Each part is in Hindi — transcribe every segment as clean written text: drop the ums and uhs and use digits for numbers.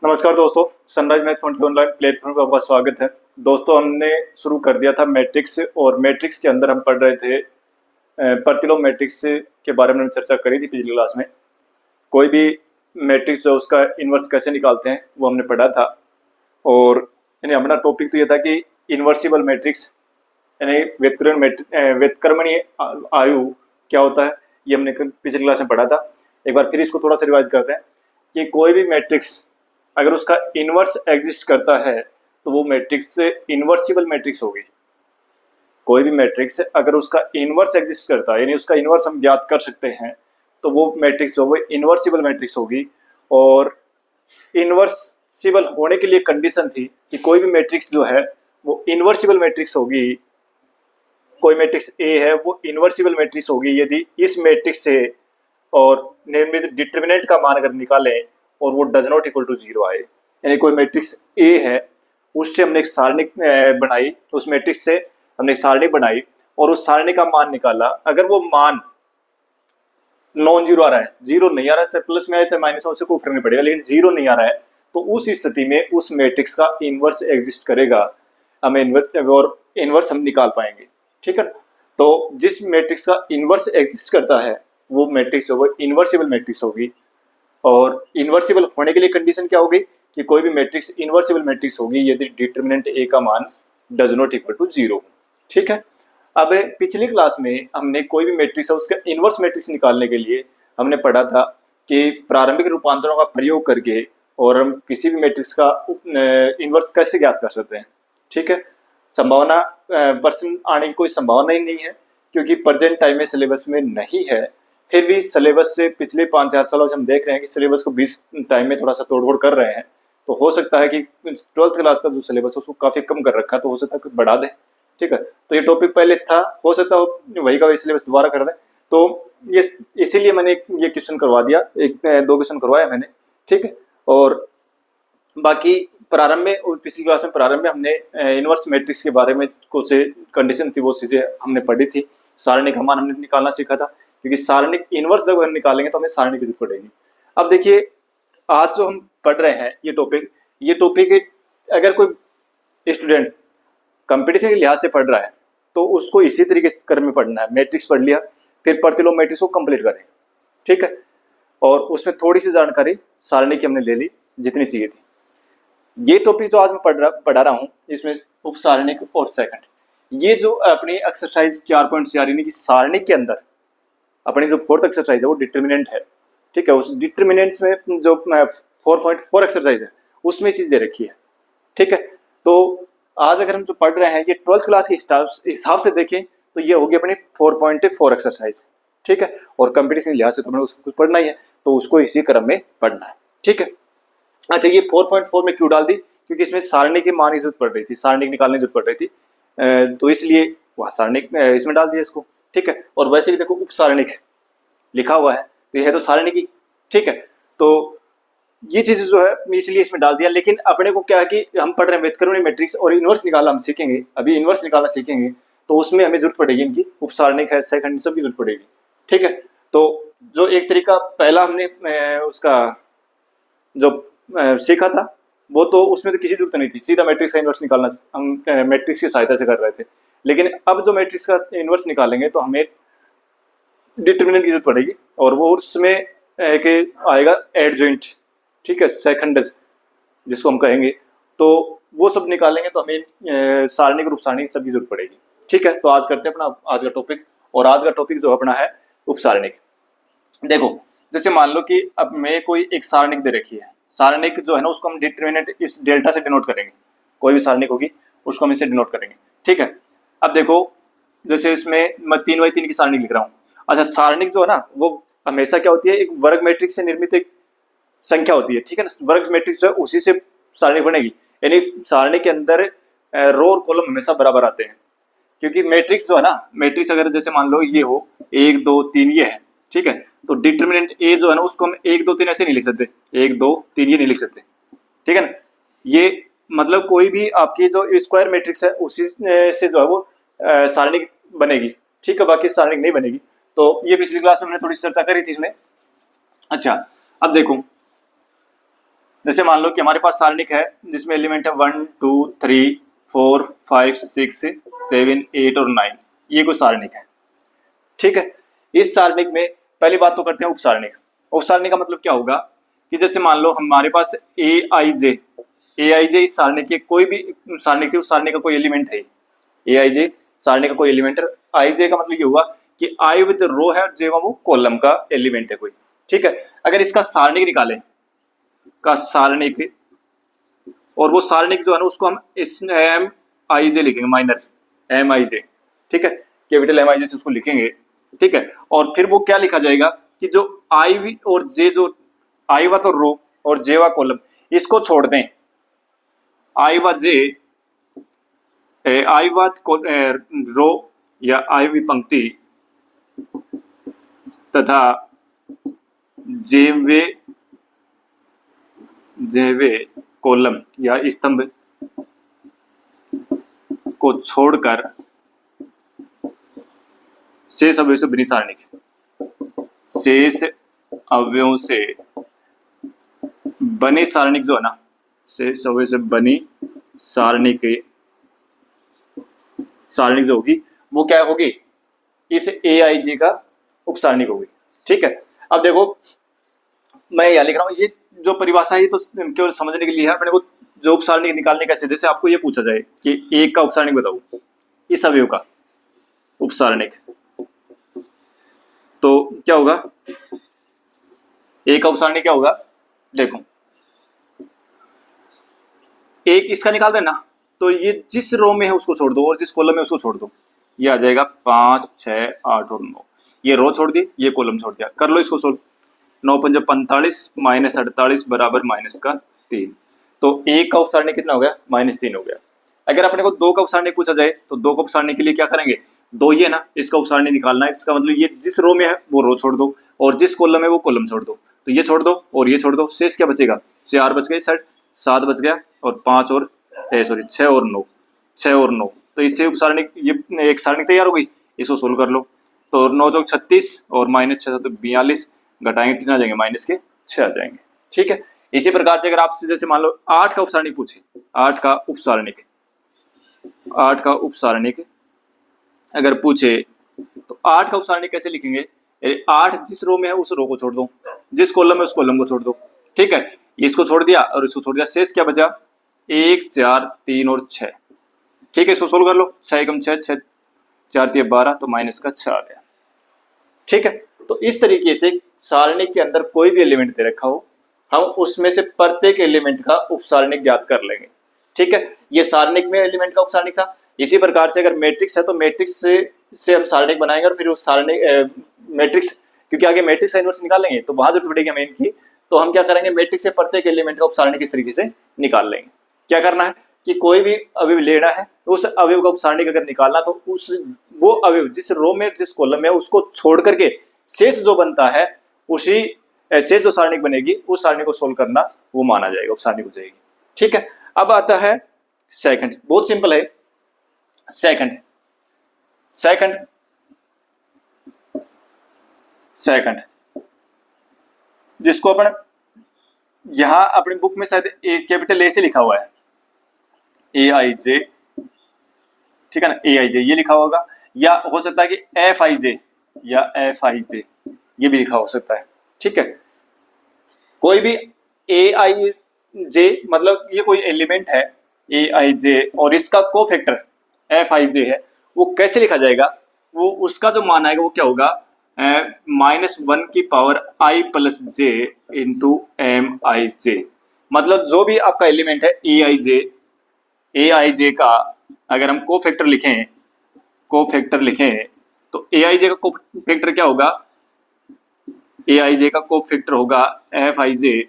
नमस्कार दोस्तों, sunrise maths point online platform पर आपका स्वागत है। दोस्तों, हमने शुरू कर दिया था मैट्रिक्स और मैट्रिक्स के अंदर हम पढ़ रहे थे प्रतिलोम मैट्रिक्स के बारे में चर्चा करी थी पिछली क्लास में। कोई भी मैट्रिक्स जो उसका इन्वर्स कैसे निकालते हैं वो हमने पढ़ा था। और यानी हमारा टॉपिक तो ये था कि इन्वर्सिबल मैट्रिक्स यानी व्युत्क्रमणीय आयु क्या होता है, ये हमने पिछली क्लास में पढ़ा था। एक बार फिर इसको थोड़ा सा रिवाइज करते हैं कि कोई भी मैट्रिक्स अगर उसका इन्वर्स एग्जिस्ट करता है तो वो मैट्रिक्स इन्वर्सिबल मैट्रिक्स होगी। कोई भी मैट्रिक्स अगर उसका इन्वर्स एग्जिस्ट करता है यानी उसका इन्वर्स हम ज्ञात कर सकते हैं तो वो मैट्रिक्स जो वो इन्वर्सिबल मैट्रिक्स होगी। और इन्वर्सिबल होने के लिए कंडीशन थी कि कोई भी मैट्रिक्स जो है वो इन्वर्सिबल मैट्रिक्स होगी। कोई मैट्रिक्स ए है वो इन्वर्सिबल मैट्रिक्स होगी यदि इस मैट्रिक्स से और निर्मित डिटर्मिनेंट का मान अगर निकालें और वो डज नॉट इक्वल टू 0 आए। यानी कोई मैट्रिक्स ए है, उससे हमने एक सारणी बनाई, उस मैट्रिक्स से हमने एक सारणी बनाई और उस सारणी का मान निकाला। अगर वो मान नॉन जीरो आ रहा है, जीरो नहीं आ रहा है, चाहे प्लस में आए चाहे माइनस में, उसे कोई फर्क नहीं पड़ेगा, लेकिन जीरो नहीं आ रहा है तो उस स्थिति में उस मैट्रिक्स का इन्वर्स एग्जिस्ट करेगा। हमें इन्वर्स हम निकाल पाएंगे। ठीक है, तो जिस मैट्रिक्स का इन्वर्स एग्जिस्ट करता है वो मैट्रिक्स वो इन्वर्सिबल मैट्रिक्स होगी। और इन्वर्सिबल होने के लिए कंडीशन क्या होगी कि कोई भी मैट्रिक्स इन्वर्सिबल मैट्रिक्स होगी यदि डिटर्मिनेंट ए का मान डज नॉट इक्वल टू 0। ठीक है, अब पिछली क्लास में हमने कोई भी मैट्रिक्स है उसका इन्वर्स मैट्रिक्स निकालने के लिए हमने पढ़ा था कि प्रारंभिक रूपांतरों का प्रयोग करके और हम किसी भी मैट्रिक्स का इन्वर्स कैसे ज्ञात कर सकते हैं। ठीक है, संभावना परसेंट आने की कोई संभावना ही नहीं है क्योंकि प्रेजेंट टाइम में सिलेबस में नहीं है। फिर भी सिलेबस से पिछले 5-4 सालों से हम देख रहे हैं कि सिलेबस को 20 टाइम में थोड़ा सा तोड़-फोड़ कर रहे हैं। तो हो सकता है कि 12th क्लास का जो सिलेबस है उसको काफ़ी कम कर रखा है, तो हो सकता है कि बढ़ा दें। ठीक है, तो ये टॉपिक पहले था, हो सकता है वही का वही सिलेबस दोबारा कर दें। तो ये इसीलिए मैंने ये क्वेश्चन करवा दिया, 2 क्वेश्चन करवाया मैंने। ठीक है, और बाकी प्रारंभ में और पिछली क्लास में प्रारंभ में हमने इन्वर्स मैट्रिक्स के बारे में कुछ कंडीशन थी वो चीज़ें हमने पढ़ी थी। सारणी का मान हमने निकालना सीखा था क्योंकि सारणी इन्वर्स जब हम निकालेंगे तो हमें सारणी की जरूरत पड़ेगी। अब देखिए, आज जो हम पढ़ रहे हैं ये टॉपिक अगर कोई स्टूडेंट कंपटीशन के लिहाज से पढ़ रहा है तो उसको इसी तरीके से क्रम में पढ़ना है। मैट्रिक्स पढ़ लिया, फिर प्रतिलोम मैट्रिक्स को कंप्लीट करें। ठीक है, और उसमें थोड़ी सी जानकारी सारणी की हमने ले ली जितनी चाहिए थी। ये टॉपिक जो आज मैं पढ़ा रहा हूँ इसमें उप सारणिक और सेकंड, ये जो अपनी एक्सरसाइज 4.4 यानी कि सारणी के अंदर अपनी जो 4th एक्सरसाइज है वो डिटर्मिनेंट है। ठीक है, उस डिटर्मिनेंट्स में जो 4.4 एक्सरसाइज है उसमें चीज दे रखी है। ठीक है, तो आज अगर हम जो पढ़ रहे हैं ये 12th क्लास के हिसाब से देखें तो ये होगी अपनी 4.4 एक्सरसाइज। ठीक है, और कंपटीशन के लिहाज से तो हमें उसको पढ़ना ही है तो उसको इसी क्रम में पढ़ना है। ठीक है, अच्छा, ये 4.4 में क्यों डाल दी? क्योंकि इसमें सारणी के मान की जरूरत पड़ रही थी, सारणी निकालने की जरूरत पड़ रही थी, तो इसलिए वह सारणी इसमें डाल दिया इसको। ठीक है, और वैसे भी देखो उप सारणिक लिखा हुआ है तो यह तो सारणी की। ठीक है, तो ये चीज जो है इसलिए इसमें डाल दिया। लेकिन अपने को क्या है कि हम पढ़ रहे हैं व्युत्क्रमणीय मैट्रिक्स और इन्वर्स निकालना हम सीखेंगे, अभी इन्वर्स निकालना सीखेंगे तो उसमें हमें जरूरत पड़ेगी इनकी, उप सारणिक है, सेकंड, सबकी जरूरत पड़ेगी। ठीक है, तो जो एक तरीका पहला हमने उसका जो सीखा था वो तो उसमें तो किसी जरूरत नहीं थी, सीधा मैट्रिक्स का इन्वर्स निकालना हम मैट्रिक्स की सहायता से कर रहे थे। लेकिन अब जो मैट्रिक्स का इन्वर्स निकालेंगे तो हमें डिटर्मिनेंट की जरूरत पड़ेगी और वो उसमें एक आएगा एडजॉइंट। ठीक है, सेकंड जिसको हम कहेंगे, तो वो सब निकालेंगे तो हमें सारणिक और उप सारणिक सबकी जरूरत पड़ेगी। ठीक है, तो आज करते हैं अपना आज का टॉपिक, और आज का टॉपिक जो अपना है उप सारणिक। देखो, जैसे मान लो कि अब मैं कोई एक सारणिक दे रखी है, सारणिक जो है ना उसको हम डिटर्मिनेंट इस डेल्टा से डिनोट करेंगे। कोई भी सारणिक होगी उसको हम इससे डिनोट करेंगे। ठीक है, अब देखो जैसे इसमें मैं 3x3 की सारणिक लिख रहा हूँ। अच्छा, सारणिक जो है ना वो हमेशा क्या होती है, एक वर्ग मैट्रिक्स से निर्मित एक संख्या होती है। ठीक है ना, वर्ग मैट्रिक्स जो है उसी से सारणी बनेगी, यानी सारणी के अंदर रो और कॉलम हमेशा बराबर आते हैं। क्योंकि मैट्रिक्स जो है ना, मैट्रिक्स अगर जैसे मान लो ये हो 1 2 3 ये है। ठीक है, तो डिटर्मिनेंट ए जो है ना उसको हम 1 2 3 ऐसे नहीं लिख सकते, 1 2 3 ये नहीं लिख सकते। ठीक है ना, ये मतलब कोई भी आपकी जो स्क्वायर मैट्रिक्स है उसी से जो है वो सारणी बनेगी। ठीक है, बाकी सारणी नहीं बनेगी। तो ये पिछली क्लास में हमने थोड़ी सी चर्चा करी थी इसमें। अच्छा, अब देखो जैसे मान लो कि हमारे पास सारणिक है जिसमें एलिमेंट है 1 2 3 4 5 6 7 8 और 9, ये कोई सारणिक है। ठीक है, इस सारणिक में पहली बात तो करते हैं उपसारणिक। उपसारणिक का मतलब क्या होगा कि जैसे मान लो हमारे पास ए आई जे इस सारणिक के कोई भी सारणिक थी, उस सारणिक का कोई एलिमेंट है, ए आई जे सारणिक का कोई एलिमेंट है। आई जे का मतलब ये हुआ कि आई विद रो है और जे वो कॉलम का एलिमेंट है कोई। ठीक है, अगर इसका सारणिक निकालें का सारणिक, और वो सारणिक जो है ना उसको हम इस एम आई जे लिखेंगे, माइनर एम आई जे। ठीक है, कैपिटल एम आई जे से उसको लिखेंगे। ठीक है, और फिर वो क्या लिखा जाएगा कि जो आई और जे, जो आई व तो रो और जे व कॉलम, इसको छोड़ दें। आई व जे, आई व रो या आई वी पंक्ति तथा जेवे कॉलम या स्तंभ को छोड़कर शेष अवयव से बनी सारणिक, शेष अवयवों से बनी सारणिक जो है ना, शेष अवयव से बनी सारणिक जो होगी वो क्या होगी, इस ए आई जी का उपसारणिक होगी। ठीक है, अब देखो मैं यह लिख रहा हूं, ये जो परिभाषा है तो केवल समझने के लिए है। अपने को जो उपसारणिक निकालने का सीधे से आपको ये पूछा जाए कि एक का उपसारणिक बताओ, इस अवयव का उपसारणिक, तो क्या होगा, एक का उपसारणिक क्या होगा, देखो एक इसका निकाल रहे ना, तो ये जिस रो में है उसको छोड़ दो और जिस कॉलम में उसको छोड़ दो, ये आ जाएगा 5 6 8 और 9। ये रो छोड़ दी, ये कॉलम छोड़ दिया, कर लो इसको सोल्व। 9 पंजे 45 माइनस 48 बराबर माइनस का 3। तो एक का उपसारणिक कितना हो गया, -3 हो गया। अगर अपने को दो का उपसारणिक पूछा जाए तो दो का उपसारणिक के लिए क्या करेंगे, दो ये ना, इसका उपसारणिक निकालना है। इसका मतलब ये जिस रो में है वो रो छोड़ दो और जिस कॉलम है वो कॉलम छोड़ दो। तो ये छोड़ दो और ये छोड़ दो, शेष क्या बचेगा, 4 बच गए, 7 बच गया और 5 और 6 और 9, 6 और 9। तो इससे उपसारणिक ये एक सारणिक तैयार हो गई। इसको सोल्व कर लो, तो 9 चौक 36 और -6 तो 42, घटाएंगे कितना आ जाएंगे, -6 आ जाएंगे। ठीक है, इसी प्रकार से अगर आपसे जैसे मान लो 8 का उपसारणिक पूछे, 8 का उपसारणिक अगर पूछे तो 8 का उपसारणिक कैसे लिखेंगे, 8 जिस रो में है उस रो को छोड़ दो, जिस कॉलम में उस कॉलम को छोड़ दो। ठीक है, इसको छोड़ दिया और इसको छोड़ दिया, शेष क्या बचा, 1 4 3 और 6। ठीक है, इसको सोल्व कर लो, 6 एकम 6, 6 4 3 12, तो -6 आ गया। ठीक है, तो इस तरीके से सारणिक के अंदर कोई भी एलिमेंट दे रखा हो, हम उसमें से प्रत्येक एलिमेंट का उपसारणिक ज्ञात कर लेंगे। ठीक है, ये सारणिक में एलिमेंट का उपसारणिक था। इसी प्रकार से अगर मैट्रिक्स है तो मैट्रिक्स से हम सारणिक बनाएंगे और फिर उस सारणिक मैट्रिक्स, क्योंकि आगे मैट्रिक्स का इन्वर्स निकालेंगे तो वहां जरूरत पड़ेगी मेन की, तो हम क्या करेंगे, मैट्रिक्स से प्रत्येक एलिमेंट का उपसारणिक इस तरीके से निकाल लेंगे। क्या करना है कि कोई भी अवयव लेना है, उस अवयव का उपसारणिक अगर निकालना तो उस वो अवयव जिस रो में जिस कॉलम में उसको छोड़ करके शेष जो बनता है, उसी शेष जो सारणिक बनेगी उस सारणिक को सोल्व करना वो माना जाएगा, उपसारणिक हो जाएगी। ठीक है, अब आता है सेकंड, बहुत सिंपल है। सेकंड जिसको अपन यहां अपनी बुक में शायद कैपिटल ए से लिखा हुआ है, ए आई जे। ठीक है ना, ए आई जे ये लिखा होगा, या हो सकता है कि एफ आई जे या एफ आई जे ये भी लिखा हो सकता है। ठीक है, कोई भी ए आई जे मतलब ये कोई एलिमेंट है ए आई जे और इसका कोफैक्टर एफ आई जे है, वो कैसे लिखा जाएगा, वो उसका जो मान आएगा वो क्या होगा, -1 की power i plus J into M I J. मतलब जो भी आपका एलिमेंट है ए आई जे का अगर हम कोफैक्टर लिखें तो ए आई जे का कोफैक्टर क्या होगा, ए आई जे का कोफैक्टर होगा एफ आई जे,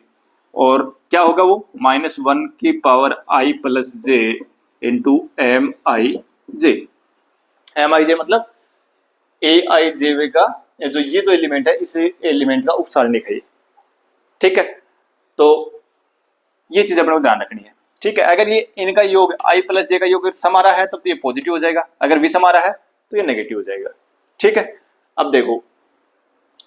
और क्या होगा वो -1 की power i plus J into M I J. M I J मतलब ए आई जे का जो ये जो एलिमेंट है, इस एलिमेंट का उपसारणिक है। ठीक है, तो ये चीज अपने को ध्यान रखनी है। ठीक है, अगर ये इनका योग i प्लस जे का योग सम आ रहा है तब तो ये पॉजिटिव हो जाएगा, अगर विषम आ रहा है तो ये नेगेटिव हो जाएगा। ठीक है, अब देखो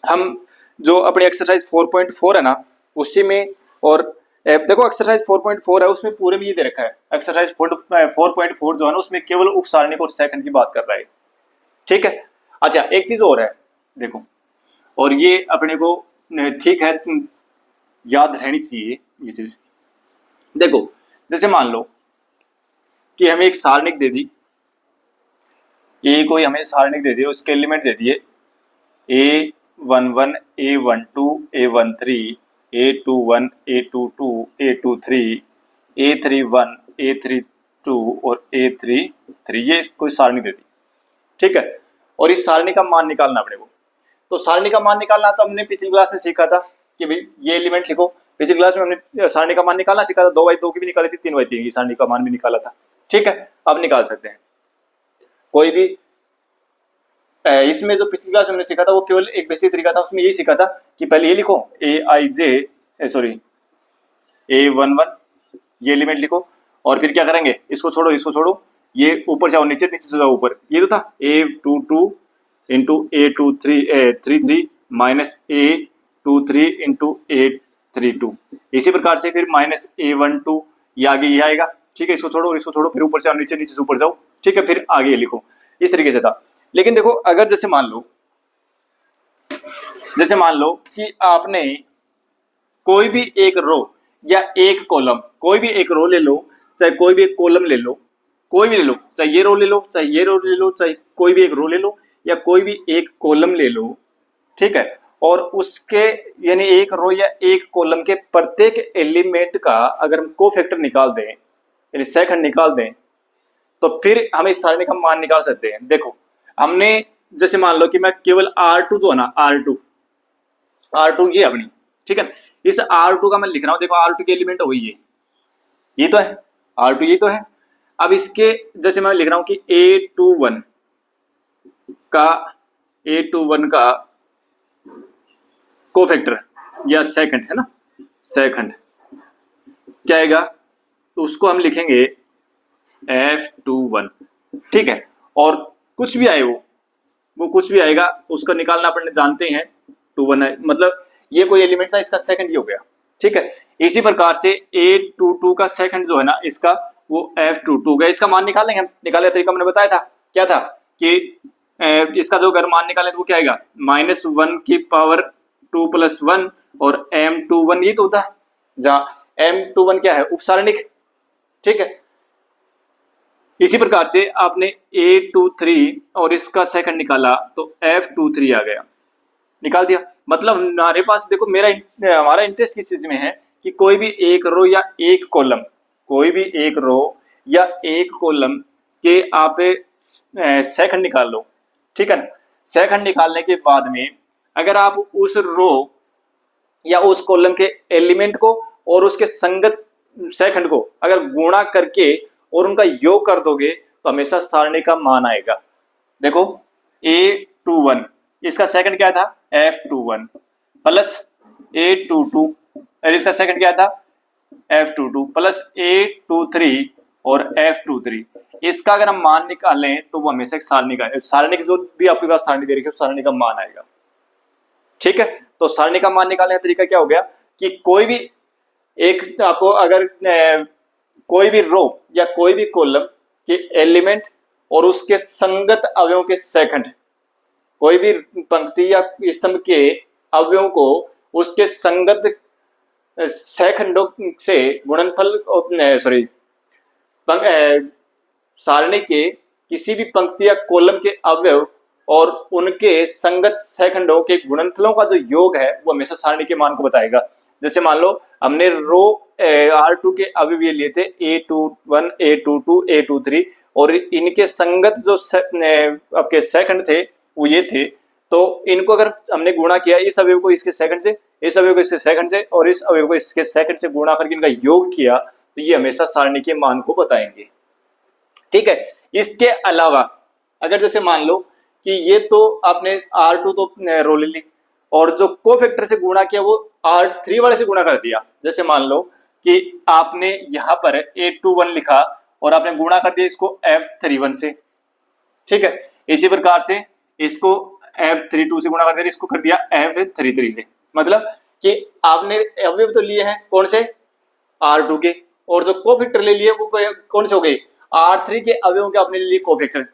हम जो अपनी एक्सरसाइज 4.4 है ना, उसी में और देखो एक्सरसाइज 4.4 है, उसमें पूरे में ये दे रखा है। एक्सरसाइज 4.4 जो है ना, उसमें केवल उपसारणिक और सेकंड की बात कर रहा है। ठीक है। अच्छा, एक चीज और है देखो, और ये अपने को ठीक है याद रहनी चाहिए ये चीज। देखो जैसे मान लो कि हमें एक सारणिक दे दी, ये कोई हमें सारणिक दे दी, उसके एलिमेंट दे दिए A11 A12 A13 A21 A22 A23 A31 A32 और A33, ये कोई सारणी दे दी। ठीक है। और इस सारणी का मान निकालना अपने को। तो सारणी का मान निकालना तो हमने पिछली क्लास में सीखा था कि भाई ये एलिमेंट लिखो। पिछली क्लास में हमने सारणी का मान निकालना सीखा था, 2/2 की भी निकाली थी, 3/3 की सारणी का मान भी निकाला था। ठीक है। अब निकाल सकते हैं कोई भी। इसमें जो पिछली क्लास में हमने सीखा था वो केवल एक बेसिक तरीका था, उसमें यही सीखा था कि पहले ये लिखो A11 ये एलिमेंट लिखो, और फिर क्या करेंगे, इसको छोड़ो इसको छोड़ो, ये ऊपर जाओ नीचे, नीचे से जाओ ऊपर। ये तो था A22 into A33 minus A23 into A32। इसी प्रकार से फिर माइनस A12, ये आगे ये आएगा। ठीक है। इसको छोड़ो और इसको छोड़ो, फिर ऊपर से आओ नीचे, नीचे से ऊपर जाओ। ठीक है। फिर आगे लिखो। इस तरीके से था। लेकिन देखो अगर जैसे मान लो कि आपने कोई भी एक रो या एक कॉलम, कोई भी एक रो ले लो, चाहे कोई भी एक कॉलम ले लो, कोई भी ले लो, चाहे ये रो ले लो, चाहे ये रो ले लो, चाहे कोई भी एक रो ले लो या कोई भी एक कॉलम ले लो। ठीक है। और उसके यानी एक रो या एक कॉलम के प्रत्येक एलिमेंट का अगर हम कोफैक्टर निकाल दें, यानी सेकंड निकाल दें, तो फिर हम इस सारणी का मान निकाल सकते हैं। देखो हमने जैसे मान लो कि मैं केवल R2 जो है ना, R2 ये अपनी, ठीक है। इस R2 का मैं लिख रहा हूं, देखो R2 के एलिमेंट वही है, ये तो है R2, ये तो है। अब इसके जैसे मैं लिख रहा हूं कि A21 का कोफैक्टर या सेकंड है ना, सेकंड क्या आएगा, तो उसको हम लिखेंगे F21। ठीक है। और कुछ भी आए वो कुछ भी आएगा, उसका निकालना अपन जानते हैं, 21 है, मतलब ये कोई एलिमेंट था, इसका सेकंड ही हो गया। ठीक है। इसी प्रकार से A22 का सेकंड जो है ना, इसका वो F22 गया। इसका मान निकालेंगे हम, निकालने का तरीका मैंने बताया था, क्या था कि इसका जो अगर मान निकाले तो वो क्या आएगा, -1 की पावर 2 + 1 और M21, ये तो होता है जहाँ M21 क्या है, उपसारणिक। ठीक है। इसी प्रकार से आपने A23 और इसका सेकंड निकाला तो F23 आ गया, निकाल दिया। मतलब हमारे पास देखो हमारा इंटरेस्ट किस चीज में है कि कोई भी एक रो या एक कॉलम, कोई भी एक रो या एक कॉलम के आप सेकंड निकाल लो। ठीक है ना। सेकंड निकालने के बाद में अगर आप उस रो या उस कॉलम के एलिमेंट को और उसके संगत सेकंड को अगर गुणा करके और उनका योग कर दोगे तो हमेशा सारणी का मान आएगा। देखो A21 इसका सेकंड क्या था, F21 प्लस A22 और इसका सेकंड क्या था, F22 प्लस A23 और F23। इसका अगर हम मान निकालें तो वो हमेशा एक सारणी का, सारणी की जो भी आपके पास सारणी दे रखी है सारणी का मान आएगा। ठीक है। तो सारणी का मान निकालने का तरीका क्या हो गया कि कोई भी एक आपको अगर कोई भी रो या कोई भी कॉलम के एलिमेंट और उसके संगत अवयवों के सेकंड, कोई भी पंक्ति या स्तंभ के अवयवों को उसके संगत सेकंडों से गुणनफल सारणी के किसी भी पंक्ति या कॉलम के अवयव और उनके संगत सेकंडों के गुणनफलों का जो योग है वो हमेशा सारणी के मान को बताएगा। जैसे मान लो हमने रो R2 के अवयव लिए थे A21 A22 A23 और इनके संगत जो आपके सेकंड थे वो ये थे, तो इनको अगर हमने गुणा किया, इस अवयव को इसके सेकंड से, इस अवयव को इसके सेकंड से और इस अवयव को इसके सेकंड से गुणा करके इनका योग किया, तो ये हमेशा सारणी के मान को बताएंगे। ठीक है। इसके अलावा अगर जैसे मान लो कि ये तो आपने R2 तो रो ले ली और जो कोफैक्टर से गुणा किया वो R3 वाले से गुणा कर दिया। जैसे मान लो कि आपने यहां पर A21 लिखा और आपने गुणा कर दिया इसको F31 से। ठीक है। इसी प्रकार से इसको F32 से गुणा कर दिया, इसको कर दिया F33 से। मतलब कि आपने अवयव तो लिए हैं कौन से, R2 के, और जो कोफैक्टर ले लिए वो कौन से हो गए, R3 के अवयवों के आपने ले लिए कोफैक्टर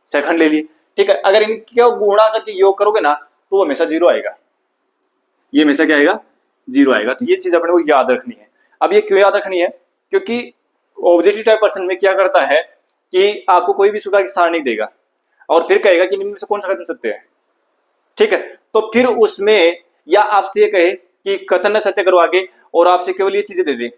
सेकंड ले लिए। ठीक है, अगर इनका गुणा करके योग करोगे ना तो वो हमेशा जीरो आएगा, ये हमेशा क्या आएगा, जीरो आएगा। तो ये चीज अपने को याद रखनी है। अब ये क्यों याद रखनी है, क्योंकि ऑब्जेक्टिव टाइप पर्सन में क्या करता है कि आपको कोई भी प्रकार की सारणी देगा और फिर कहेगा कि इनमें से कौन सा कथन सत्य है। ठीक है, तो फिर उसमें या आपसे ये कहे कि कथन सत्य करो आगे और आपसे केवल ये चीजें दे दे,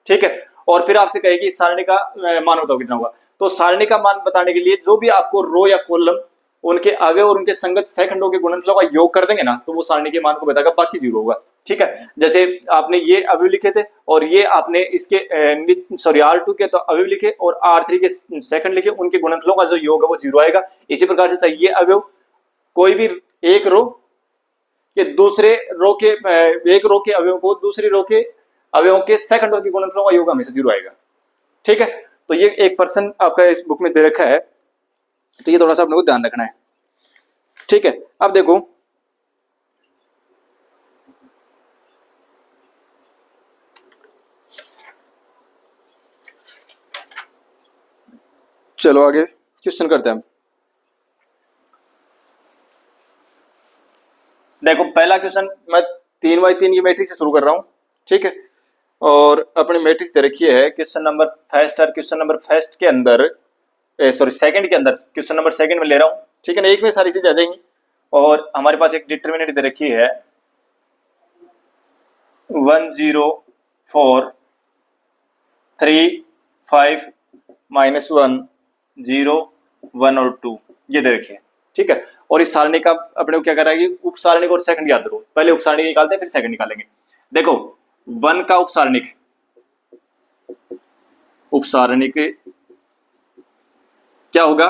ठीक है, और फिर आपसे कहे कि इस सारणी का मान बताओ कितना होगा। तो सारणी का मान बताने के लिए जो भी आपको रो या कॉलम उनके आगे और उनके संगत सह-खंडों के गुणनफलों का योग कर देंगे ना तो वो सारणी के मान को बताएगा, बाकी जीरो होगा। ठीक है, जैसे आपने ये अवयव लिखे थे और ये आपने इसके R2 के तो अवयव लिखे और R3 के सेकंड लिखे, उनके गुणनफलों का जो योग है वो जीरो आएगा। इसी प्रकार से चाहिए अवयव कोई भी एक रो के दूसरे रो के एक रो के अवयव को दूसरी रो के अवयवों के सेकंडों के गुणनफलों का योग हमेशा जीरो आएगा। ठीक है, तो ये एक पर्सन आपका इस बुक में दे रखा है, तो ये थोड़ा सा अपने को ध्यान रखना है। ठीक है, अब देखो चलो आगे क्वेश्चन करते हैं। देखो पहला क्वेश्चन मैं 3x3 की मैट्रिक्स से शुरू कर रहा हूं। ठीक है, और अपनी मैट्रिक्स दे रखी है क्वेश्चन नंबर फर्स्ट और क्वेश्चन नंबर फर्स्ट के अंदर सॉरी सेकंड के अंदर क्वेश्चन नंबर सेकंड में ले रहा हूं। ठीक है ना, एक में सारी चीजें आ जाएंगी और हमारे पास एक डिटरमिनेंट दे रखी है 1 0 4 3 5 -1 0 1 और 2 ये दे रखी है। ठीक है, और इस सारणी का अपने को क्या करा है, उप सारणिक और सेकंड याद रखो, पहले उप सारणी निकालते हैं फिर सेकंड निकालेंगे। देखो 1 का उप सारणिक क्या होगा,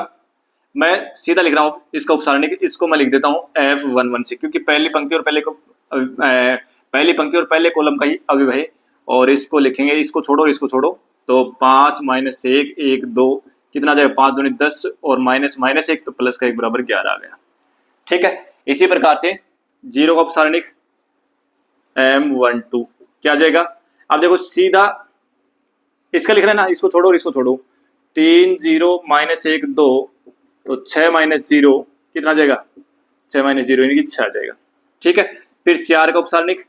मैं सीधा लिख रहा हूं इसका उपसारणिक, इसको मैं लिख देता हूं F11 से, क्योंकि पहली पंक्ति और पहले कॉलम का ही अवयव है। और इसको लिखेंगे, इसको छोड़ो तो 5 -1 1 2 कितना जाएगा, 5 दूनी 10 और -1 तो प्लस का 1 बराबर 11 आ गया। ठीक है, इसी प्रकार से 0 का उपसारणिक M12 क्या जाएगा। अब देखो सीधा इसका लिख रहे हैं ना, इसको छोड़ो 3 0 -1 2 तो 6 -0 कितना जाएगा, 6 -0 यानी कि 6 आ जाएगा। ठीक है, फिर 4 का उपसारणिक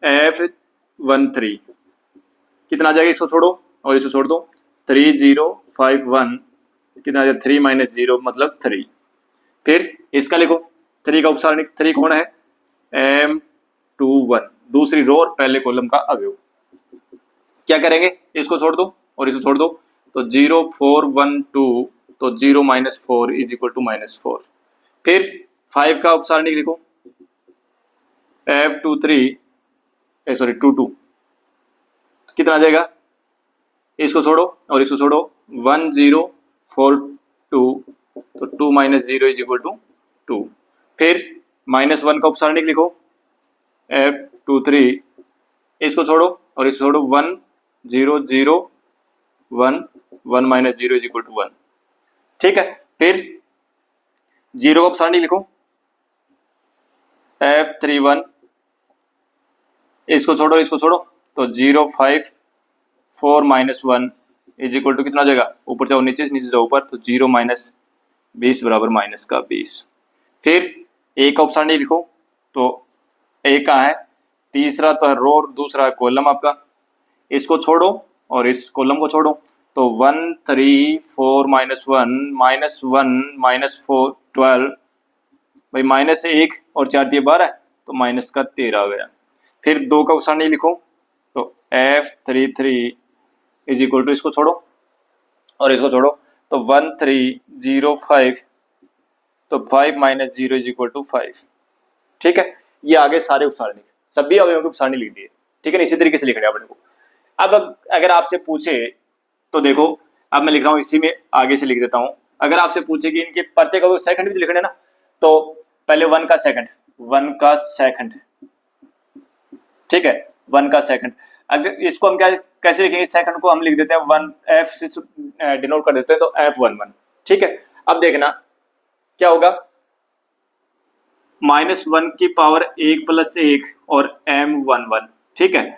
F13 कितना आ जाएगा, इसको छोड़ो और इसको छोड़ दो 3 0 5 1 कितना आ जाएगा, 3 -0 मतलब 3। फिर इसका लिखो 3 का उपसारणिक, 3 कौन है, M21 दूसरी रो और पहले कॉलम का अवयव। क्या करेंगे, इसको छोड़ दो और इसको छोड़ दो तो 0 4 1 2 तो 0 -4 इज इक्वल टू -4। फिर 5 का उपसारणिक लिखो F23 सॉरी 22 कितना आ जाएगा, इसको छोड़ो और इसको छोड़ो 1 0 4 2 तो 2 -0 इज इक्वल टू 2। फिर -1 का उपसारणिक लिखो F23 इसको छोड़ो और इसको छोड़ो 1 0 0 1 1 -0 इज इक्वल टू 1। ठीक है, फिर 0 का उपसारणिक लिखो F31 इसको छोड़ो तो 0 5 4 -1 इज इक्वल टू कितना आ जाएगा, ऊपर जाओ नीचे जाओ ऊपर तो 0 -20 बराबर -20। फिर 1 का उपसारणिक लिखो तो 1 का है, तीसरा तो रो और दूसरा कॉलम आपका, इसको छोड़ो और इस कॉलम को छोड़ो तो 1 3 4 -1 -1 -4 12 भाई -1 और 4 दिए 12 तो माइनस का 13 आ गया। फिर 2 का उपसारणिक लिखो तो F33 इज इक्वल टू, इसको छोड़ो और इसको छोड़ो तो 1 3 0 5 तो 5 -0 इज इक्वल टू 5। ठीक है, ये आगे सारे उपसारणिक सभी अवयवों के उपसारणिक लिख दिए। ठीक है ना, इसी तरीके से लिखना है अपने को। अब अगर आपसे पूछे तो देखो, अब मैं लिख रहा हूं इसी में आगे से लिख देता हूं। अगर आपसे पूछे कि इनके प्रत्येक अवयव सेकंड भी लिखने ना, तो पहले 1 का सेकंड ठीक है, 1 का सेकंड। अगर इसको हम क्या कैसे लिखेंगे, सेकंड को हम लिख देते हैं 1 F से डिनोट कर देते हैं तो F11। ठीक है, अब देखना क्या होगा, -1 की पावर 1 + 1 और M11। ठीक है,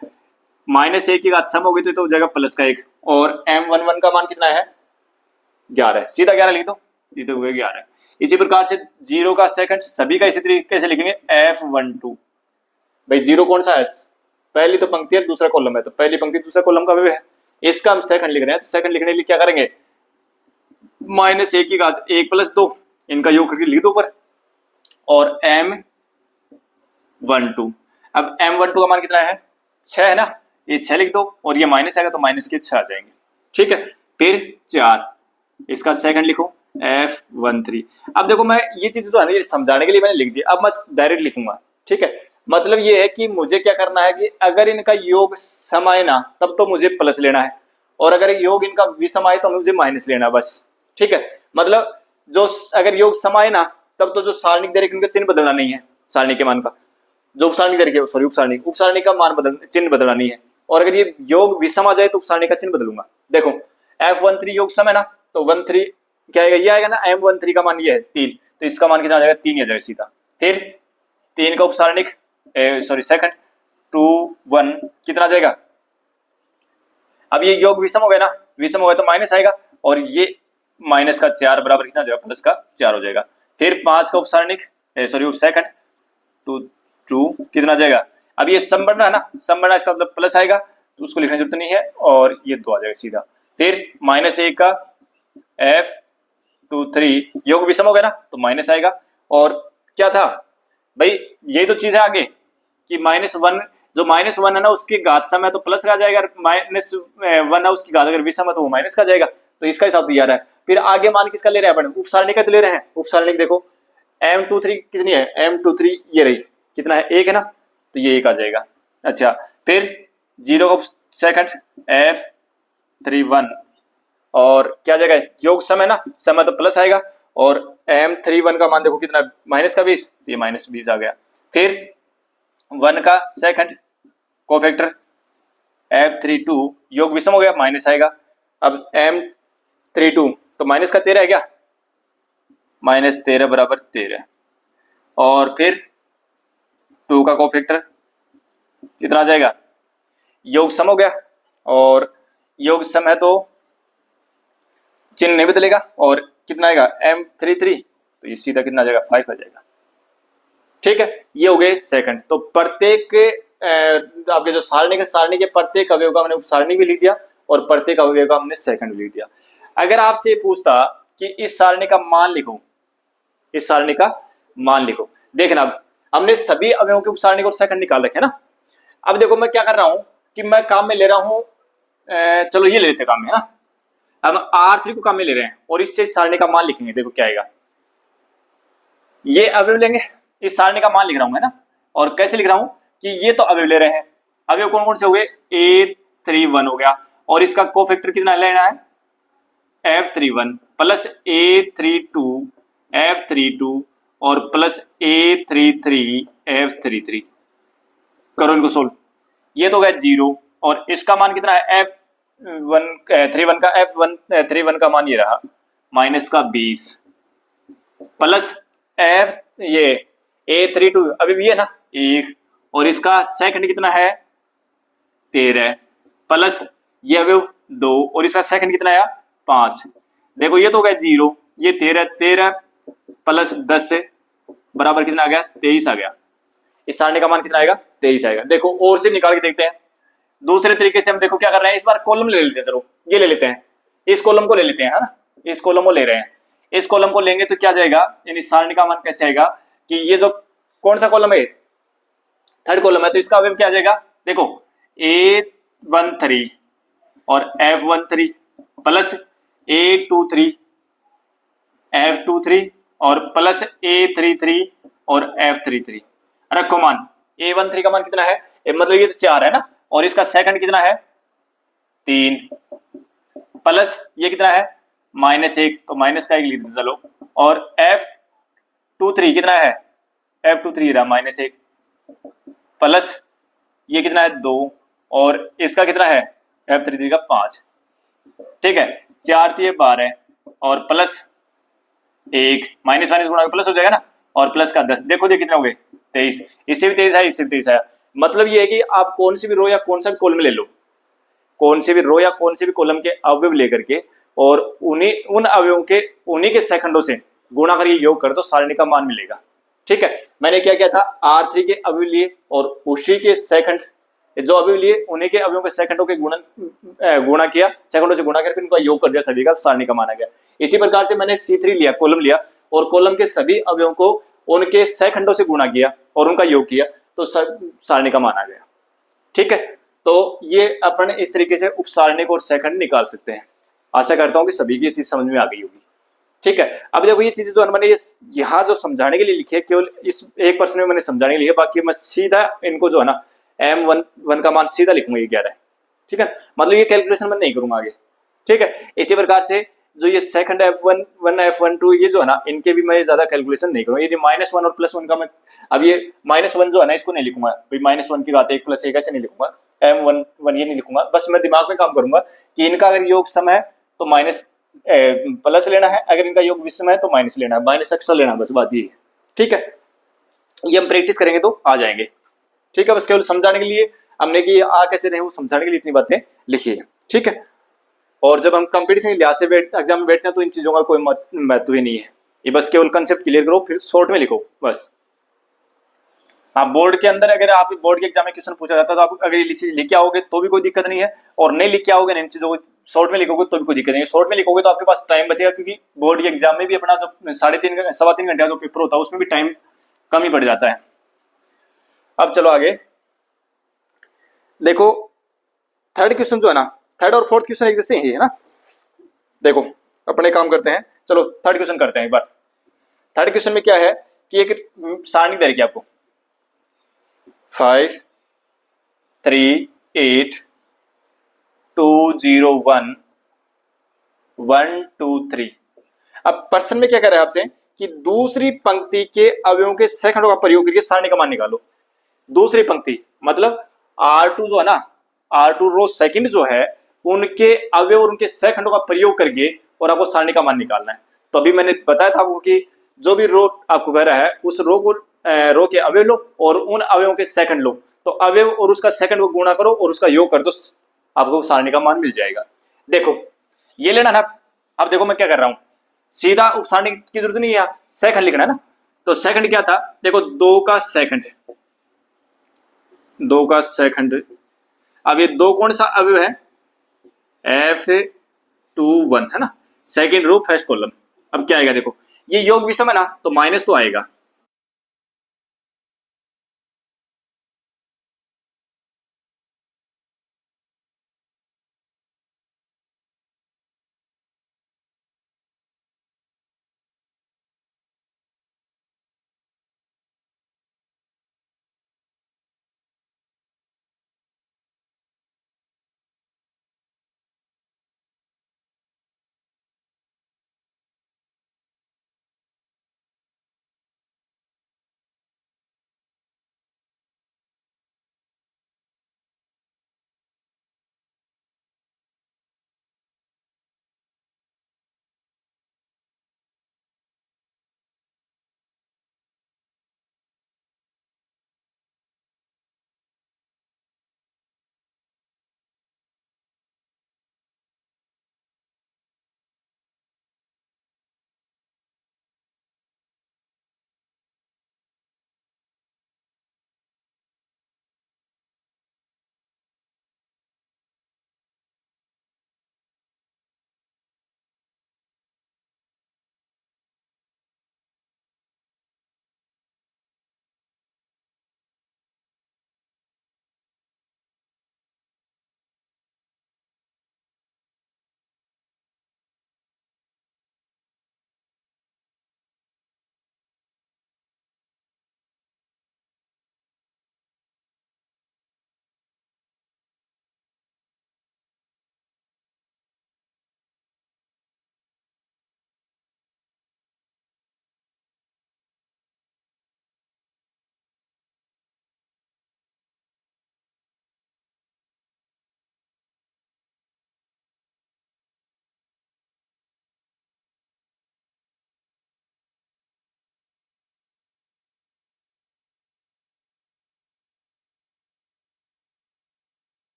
-1 की घात सम होगी तो हो जाएगा प्लस का 1, और m11 का मान कितना है 11 है, सीधा 11 लिख दो, ये तो हो गया 11। इसी प्रकार से 0 का सेकंड सभी का इसी तरीके से लिखेंगे f12। भाई 0 कौन सा है, पहली तो पंक्ति है दूसरा कॉलम है, तो पहली पंक्ति दूसरा कॉलम का अवयव है, इसका हम सेकंड लिख रहे हैं, तो सेकंड लिखने के लिए क्या करेंगे, -1 की घात 1 + 2 इनका योग करके लिख दो ऊपर, और m12। अब m12 का मान कितना है 6 है ना, ये 6 लिख दो, और ये माइनस आएगा तो माइनस के 6 आ जाएंगे, ठीक है। फिर 4, इसका सेकंड लिखो f13। अब देखो मैं ये चीज जो है ना ये समझाने के लिए मैंने लिख दिया, अब मैं डायरेक्ट लिखूंगा, ठीक है। मतलब ये है कि मुझे क्या करना है कि अगर इनका योग सम आए ना तब तो मुझे प्लस लेना है, और अगर योग इनका विषम आए तो मुझे माइनस लेना है बस, ठीक है। मतलब जो अगर योग सम आए ना तब तो जो सारणिक दे रखी उनका चिन्ह बदलना नहीं है, सारणी के मान का जो उपसारणी दे रखी है, सॉरी उपसारणी का मान बदल चिन्ह बदलना नहीं है, और अगर ये योग विषम आ जाए तो उपसारणी का चिन्ह बदलूंगा। देखो f13 योग सम है ना, तो 13 क्या आएगा, ये आएगा ना, m13 का मान ये है 3, तो इसका मान कितना आ जाएगा 3 आ जाएगा सीधा। फिर 3 का उपसारणिक सॉरी सेकंड 2 1 कितना आ जाएगा, अब ये योग विषम हो गया ना, विषम हो गया तो माइनस आएगा, और ये माइनस का 4 बराबर कितना आ जाएगा, प्लस का 4 हो जाएगा। फिर 5 का उपसारणिक सॉरी सेकंड 2 कितना आ जाएगा, अब ये सम बढ़ना है ना, सम बढ़ना इसका मतलब प्लस आएगा तो उसको लिखने की जरूरत नहीं है, और ये 2 आ जाएगा सीधा। फिर -1 का f23 योग विषम हो गया ना तो माइनस आएगा, और क्या था भाई यही तो चीज है आगे कि -1 जो -1 है ना उसकी घात सम है तो प्लस का आ जाएगा, -1 है उसकी घात अगर विषम है तो वो माइनस का जाएगा, तो इसका हिसाब दिया रहा है। फिर आगे मान किसका ले रहे हैं अपन, उपसारणी का तो ले रहे हैं, उपसारणी देखो m23 कितनी है, m23 ये रही कितना है 1 है ना, तो ये 1 आ जाएगा। अच्छा फिर 0 का सेकंड f31, और क्या आ जाएगा योग सम है ना, सम है तो प्लस आएगा, और m31 का मान देखो कितना माइनस का 20, तो ये -20 आ गया। फिर 1 का सेकंड कोफैक्टर f32 योग विषम हो गया माइनस आएगा, अब m32 तो माइनस का 13 है क्या, -13 बराबर 13, और फिर 2 का कोफैक्टर कितना आ जाएगा, योग सम हो गया, और योग सम है तो चिन्ह नहीं बदलेगा, और कितना आएगा m33, तो ये सीधा कितना आ जाएगा 5 आ जाएगा, ठीक है। ये हो गए सेकंड। तो प्रत्येक आपके जो सारणी के प्रत्येक अवयव का हमने उपसारणी भी लिख दिया, और प्रत्येक अवयव का हमने सेकंड भी लिख दिया। अगर आपसे पूछता कि इस सारणी का मान लिखो, इस सारणी का मान लिखो, देखना अब हमने सभी अवयवों के उपसारणी को सेकंड निकाल रखे ना। अब देखो मैं क्या कर रहा हूं कि मैं काम में ले रहा हूं, चलो ये ले लेते काम में है ना, अब R3 को काम में ले रहे हैं और इससे सारणी का मान लिखेंगे, देखो क्या आएगा, ये अवयव लेंगे, इस सारणी का मान लिख रहा हूं है ना, और कैसे लिख रहा हूं कि ये तो अवयव ले रहे हैं, अवयव कौन कौन से हो गए, A31 हो गया, और इसका कोफैक्टर कितना लेना है f31 प्लस A32 f32 और प्लस A33 f33, करो इनको सोल्व, ये तो गया 0, और इसका मान कितना है f31 का f31 का मान ये रहा माइनस का 20 प्लस f ये A32 अभी भी है ना 1, और इसका सेकंड कितना है 13 प्लस ये अवयव 2, और इसका सेकंड कितना आया 5, देखो ये तो हो गया 0, ये 13 प्लस 10 से बराबर कितना आ गया 23 आ गया, इस सारणी का मान कितना आएगा 23 आएगा। देखो और से निकाल के देखते हैं, दूसरे तरीके से हम देखो क्या कर रहे हैं, इस बार कॉलम ले लेते हैं, चलो ये ले लेते हैं, इस कॉलम को ले लेते हैं है ना, इस कॉलम को ले रहे हैं, इस कॉलम को लेंगे तो क्या जाएगा, यानी सारणी का मान कैसे आएगा कि ये जो कौन सा कॉलम है थर्ड कॉलम है, तो इसका अवयव क्या आ जाएगा, देखो A13 और F13 प्लस A23 F23 और प्लस A33 और F33, रखो मान A13 का मान कितना है, मतलब ये तो 4 है ना, और इसका सेकंड कितना है 3 प्लस ये कितना है -1, तो माइनस का 1 लिख दो चलो, और F23 कितना है F23 रहा -1 प्लस ये कितना है 2, और इसका कितना है F33 का 5, ठीक है, 4 3 12 और प्लस 1 माइनस माइनस गुणा प्लस हो जाएगा ना, और प्लस का 10, देखो ये कितना हो गए 23, इससे भी 23 है, इससे भी 23 आया, मतलब ये है कि आप कौन सी भी रो या कौन सा भी कॉलम ले लो, कौन सी भी रो या कौन से भी कॉलम के अवयव लेकर के और उन्हीं उन अवयवों के उन्हीं के सेकंडों से गुणा करके योग कर तो सारणी का मान मिलेगा। ठीक है, मैंने क्या किया था, R3 के अवयव लिए और उसी के सेकंड जो अवयव लिए उन्हीं के अवयवों के सेकंडों के गुणा किया, सेकंडों से गुणा करके उनका योग कर दिया, सभी का सारणी का मान आ गया। इसी प्रकार से मैंने C3 लिया, कॉलम लिया और कॉलम के सभी अवयवों को उनके सेकंडों से गुणा किया और उनका योग किया तो सारणी का मान आ गया। ठीक है, तो ये अपन इस तरीके से उपसारणिक और सेकंड निकाल सकते हैं। आशा करता हूं कि सभी की ये चीज समझ में आ गई होगी। ठीक है, अब देखो ये चीजें जो मैंने यहाँ जो समझाने के लिए लिखी है, केवल इस एक पर्सन में मैंने समझाने के लिए, बाकी मैं सीधा इनको जो है ना M1 का मान सीधा लिखूंगा, ये 11 है। ठीक है, मतलब ये कैलकुलेशन मैं नहीं करूंगा आगे। ठीक है, इसी प्रकार से जो ये सेकंड F1 F12 ये जो है ना, इनके भी मैं ज्यादा कैलकुलेशन नहीं करूंगा। ये -1 और +1 का मैं अब ये -1 जो है ना, इसको नहीं लिखूंगा भाई, -1 की घात 1 + 1 ऐसे नहीं लिखूंगा, M1 ये नहीं लिखूंगा। बस मैं दिमाग में काम करूंगा कि इनका अगर योग सम है तो प्लस लेना है, अगर इनका योग विषम है तो माइनस लेना है, माइनस एक्स्ट्रा लेना है, बस बात ये है। ठीक है, ये हम प्रैक्टिस करेंगे तो आ जाएंगे। ठीक है, बस केवल समझाने के लिए हमने कि आ कैसे रहे वो समझाने के लिए इतनी बातें लिखी है। ठीक है, और जब हम कंपटीशन के लिहाज से एग्जाम में बैठते हैं तो इन चीजों का कोई महत्व ही नहीं है। ये बस केवल कंसेप्ट क्लियर करो, फिर शॉर्ट में लिखो बस। आप बोर्ड के अंदर अगर आप बोर्ड के एग्जाम में क्वेश्चन पूछा जाता है तो आप अगर ये चीज लिख के आओगे तो भी कोई दिक्कत नहीं है, और नहीं लिख के आओगे इन चीजों को शॉर्ट में लिखोगे तो भी कोई दिक्कत नहीं है। शॉर्ट में लिखोगे तो आपके पास टाइम बचेगा, क्योंकि बोर्ड के एग्जाम में भी अपना जो 3.5 सवा 3 घंटे का जो पेपर होता है उसमें भी टाइम कम ही पड़ जाता है। अब चलो आगे देखो, थर्ड क्वेश्चन जो है ना, थर्ड और फोर्थ क्वेश्चन एक जैसे ही है ना। देखो अपने काम करते हैं, चलो थर्ड क्वेश्चन करते हैं एक बार। थर्ड क्वेश्चन में क्या है कि एक सारणी दे रखी आपको 5 3 8 2 0 1 1 2 3। अब प्रश्न में क्या कर रहा है आपसे कि दूसरी पंक्ति के अवयवों के सेकंडों का प्रयोग करके सारणी का मान निकालो। दूसरी पंक्ति मतलब R2 जो है ना, R2 रो सेकंड जो है, उनके अवयव और उनके सेकंडों का प्रयोग करके और आपको सारणी का मान निकालना है। तो अभी मैंने बताया था आपको कि जो भी रो आपको कह रहा है उस रो के अवयव लो और उन अवयवों के सेकंड लो, तो अवयव और उसका सेकंड को गुणा करो और उसका योग कर दो, आपको सारणी का मान मिल जाएगा। देखो ये लेना ना, अब देखो मैं क्या कर रहा हूं, सीधा सारणी की जरूरत नहीं है, सेकंड लिखना है ना। तो सेकंड क्या था, देखो 2 का सेकंड, 2 का सेकंड। अब ये 2 कौन सा अवयव है, F21 है ना, सेकंड रो फर्स्ट कॉलम। अब क्या आएगा, देखो ये योग विषम है ना तो माइनस तो आएगा,